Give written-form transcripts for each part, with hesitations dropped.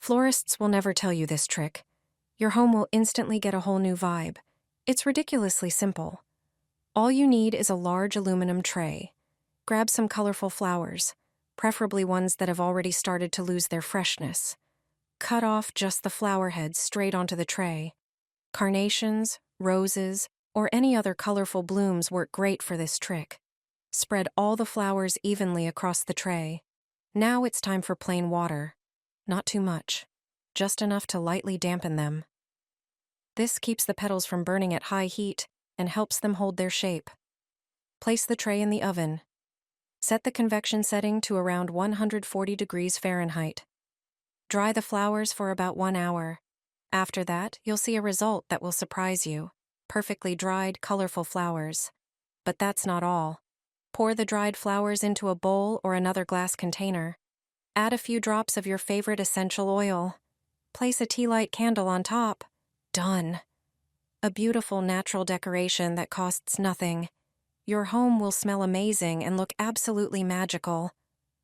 Florists will never tell you this trick. Your home will instantly get a whole new vibe. It's ridiculously simple. All you need is a large aluminum tray. Grab some colorful flowers, preferably ones that have already started to lose their freshness. Cut off just the flower heads straight onto the tray. Carnations, roses, or any other colorful blooms work great for this trick. Spread all the flowers evenly across the tray. Now it's time for plain water. Not too much, just enough to lightly dampen them. This keeps the petals from burning at high heat and helps them hold their shape. Place the tray in the oven. Set the convection setting to around 140 degrees Fahrenheit. Dry the flowers for about 1 hour. After that, you'll see a result that will surprise you. Perfectly dried, colorful flowers. But that's not all. Pour the dried flowers into a bowl or another glass container. Add a few drops of your favorite essential oil. Place a tea light candle on top. Done. A beautiful natural decoration that costs nothing. Your home will smell amazing and look absolutely magical.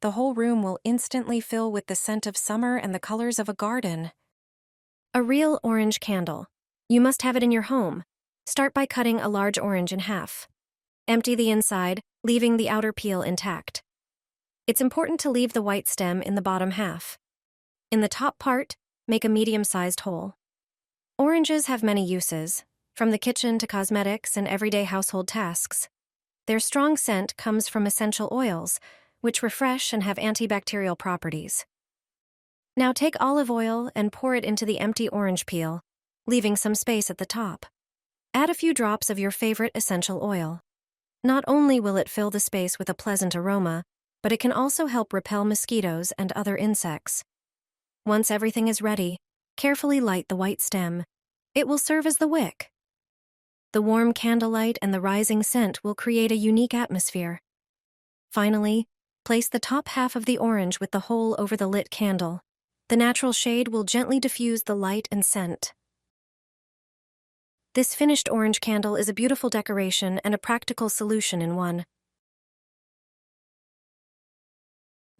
The whole room will instantly fill with the scent of summer and the colors of a garden. A real orange candle. You must have it in your home. Start by cutting a large orange in half. Empty the inside, leaving the outer peel intact. It's important to leave the white stem in the bottom half. In the top part, make a medium-sized hole. Oranges have many uses, from the kitchen to cosmetics and everyday household tasks. Their strong scent comes from essential oils, which refresh and have antibacterial properties. Now take olive oil and pour it into the empty orange peel, leaving some space at the top. Add a few drops of your favorite essential oil. Not only will it fill the space with a pleasant aroma, but it can also help repel mosquitoes and other insects. Once everything is ready, carefully light the white stem. It will serve as the wick. The warm candlelight and the rising scent will create a unique atmosphere. Finally, place the top half of the orange with the hole over the lit candle. The natural shade will gently diffuse the light and scent. This finished orange candle is a beautiful decoration and a practical solution in one.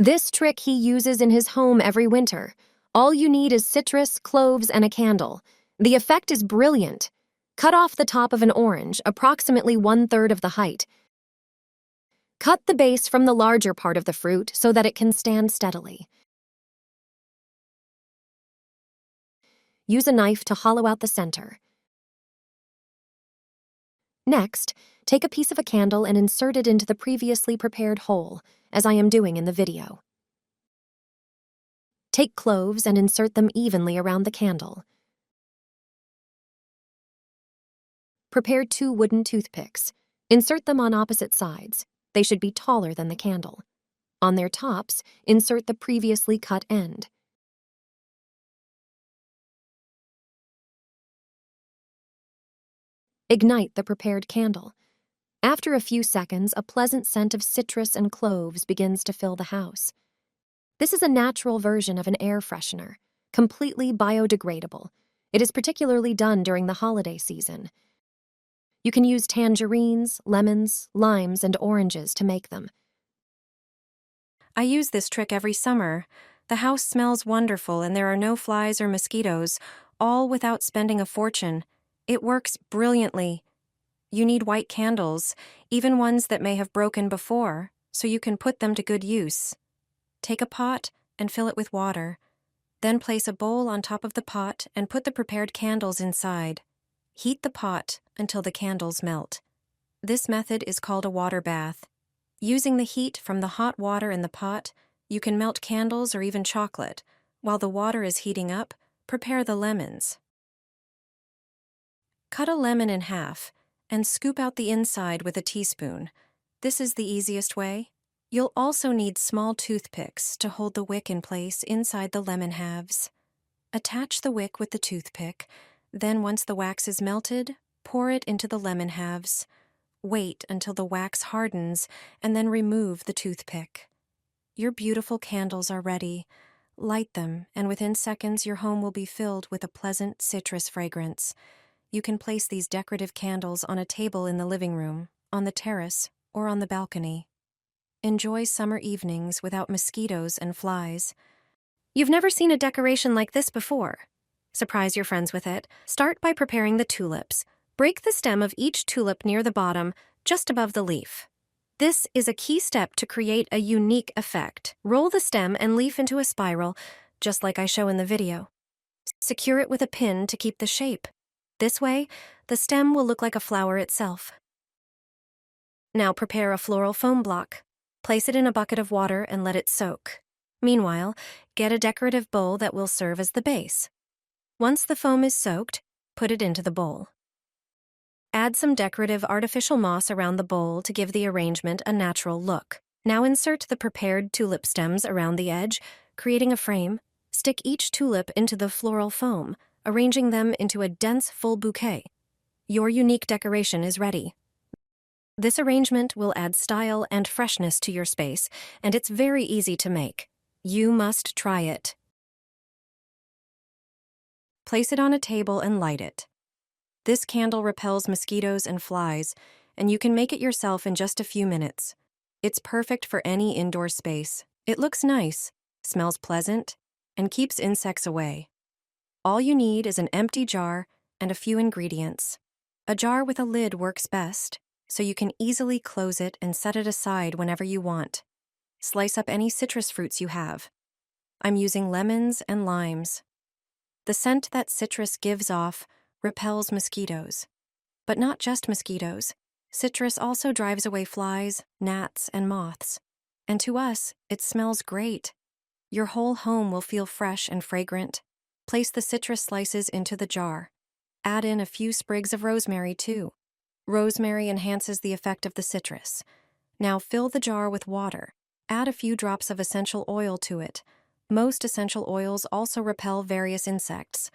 This trick he uses in his home every winter. All you need is citrus, cloves, and a candle. The effect is brilliant. Cut off the top of an orange, approximately 1/3 of the height. Cut the base from the larger part of the fruit so that it can stand steadily. Use a knife to hollow out the center. Next, take a piece of a candle and insert it into the previously prepared hole, as I am doing in the video. Take cloves and insert them evenly around the candle. Prepare 2 wooden toothpicks. Insert them on opposite sides. They should be taller than the candle. On their tops, insert the previously cut end. Ignite the prepared candle. After a few seconds, a pleasant scent of citrus and cloves begins to fill the house. This is a natural version of an air freshener, completely biodegradable. It is particularly done during the holiday season. You can use tangerines, lemons, limes, and oranges to make them. I use this trick every summer. The house smells wonderful and there are no flies or mosquitoes, all without spending a fortune. It works brilliantly. You need white candles, even ones that may have broken before, so you can put them to good use. Take a pot and fill it with water. Then place a bowl on top of the pot and put the prepared candles inside. Heat the pot until the candles melt. This method is called a water bath. Using the heat from the hot water in the pot, you can melt candles or even chocolate. While the water is heating up, prepare the lemons. Cut a lemon in half and scoop out the inside with a teaspoon. This is the easiest way. You'll also need small toothpicks to hold the wick in place inside the lemon halves. Attach the wick with the toothpick, then once the wax is melted, pour it into the lemon halves. Wait until the wax hardens and then remove the toothpick. Your beautiful candles are ready. Light them, and within seconds your home will be filled with a pleasant citrus fragrance. You can place these decorative candles on a table in the living room, on the terrace, or on the balcony. Enjoy summer evenings without mosquitoes and flies. You've never seen a decoration like this before. Surprise your friends with it. Start by preparing the tulips. Break the stem of each tulip near the bottom, just above the leaf. This is a key step to create a unique effect. Roll the stem and leaf into a spiral, just like I show in the video. Secure it with a pin to keep the shape. This way, the stem will look like a flower itself. Now prepare a floral foam block. Place it in a bucket of water and let it soak. Meanwhile, get a decorative bowl that will serve as the base. Once the foam is soaked, put it into the bowl. Add some decorative artificial moss around the bowl to give the arrangement a natural look. Now insert the prepared tulip stems around the edge, creating a frame. Stick each tulip into the floral foam, arranging them into a dense, full bouquet. Your unique decoration is ready. This arrangement will add style and freshness to your space, and it's very easy to make. You must try it. Place it on a table and light it. This candle repels mosquitoes and flies, and you can make it yourself in just a few minutes. It's perfect for any indoor space. It looks nice, smells pleasant, and keeps insects away. All you need is an empty jar and a few ingredients. A jar with a lid works best, so you can easily close it and set it aside whenever you want. Slice up any citrus fruits you have. I'm using lemons and limes. The scent that citrus gives off repels mosquitoes. But not just mosquitoes. Citrus also drives away flies, gnats, and moths. And to us, it smells great. Your whole home will feel fresh and fragrant. Place the citrus slices into the jar. Add in a few sprigs of rosemary, too. Rosemary enhances the effect of the citrus. Now fill the jar with water. Add a few drops of essential oil to it. Most essential oils also repel various insects.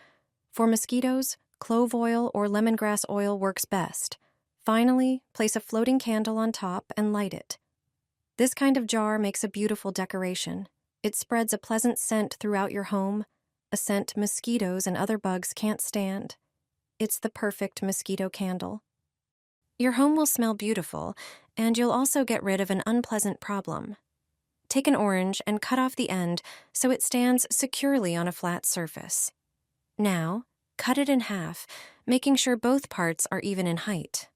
For mosquitoes, clove oil or lemongrass oil works best. Finally, place a floating candle on top and light it. This kind of jar makes a beautiful decoration. It spreads a pleasant scent throughout your home, a scent mosquitoes and other bugs can't stand. It's the perfect mosquito candle. Your home will smell beautiful, and you'll also get rid of an unpleasant problem. Take an orange and cut off the end so it stands securely on a flat surface. Now, cut it in half, making sure both parts are even in height.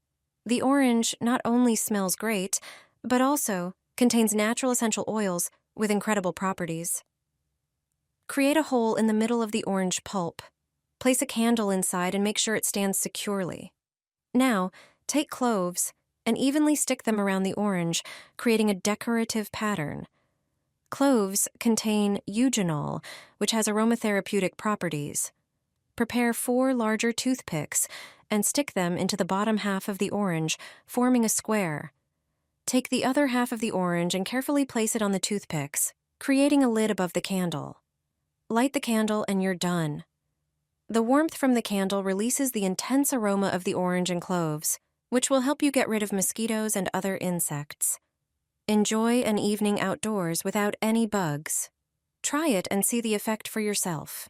The orange not only smells great, but also contains natural essential oils with incredible properties. Create a hole in the middle of the orange pulp. Place a candle inside and make sure it stands securely. Now, take cloves and evenly stick them around the orange, creating a decorative pattern. Cloves contain eugenol, which has aromatherapeutic properties. Prepare 4 larger toothpicks and stick them into the bottom half of the orange, forming a square. Take the other half of the orange and carefully place it on the toothpicks, creating a lid above the candle. Light the candle and you're done. The warmth from the candle releases the intense aroma of the orange and cloves, which will help you get rid of mosquitoes and other insects. Enjoy an evening outdoors without any bugs. Try it and see the effect for yourself.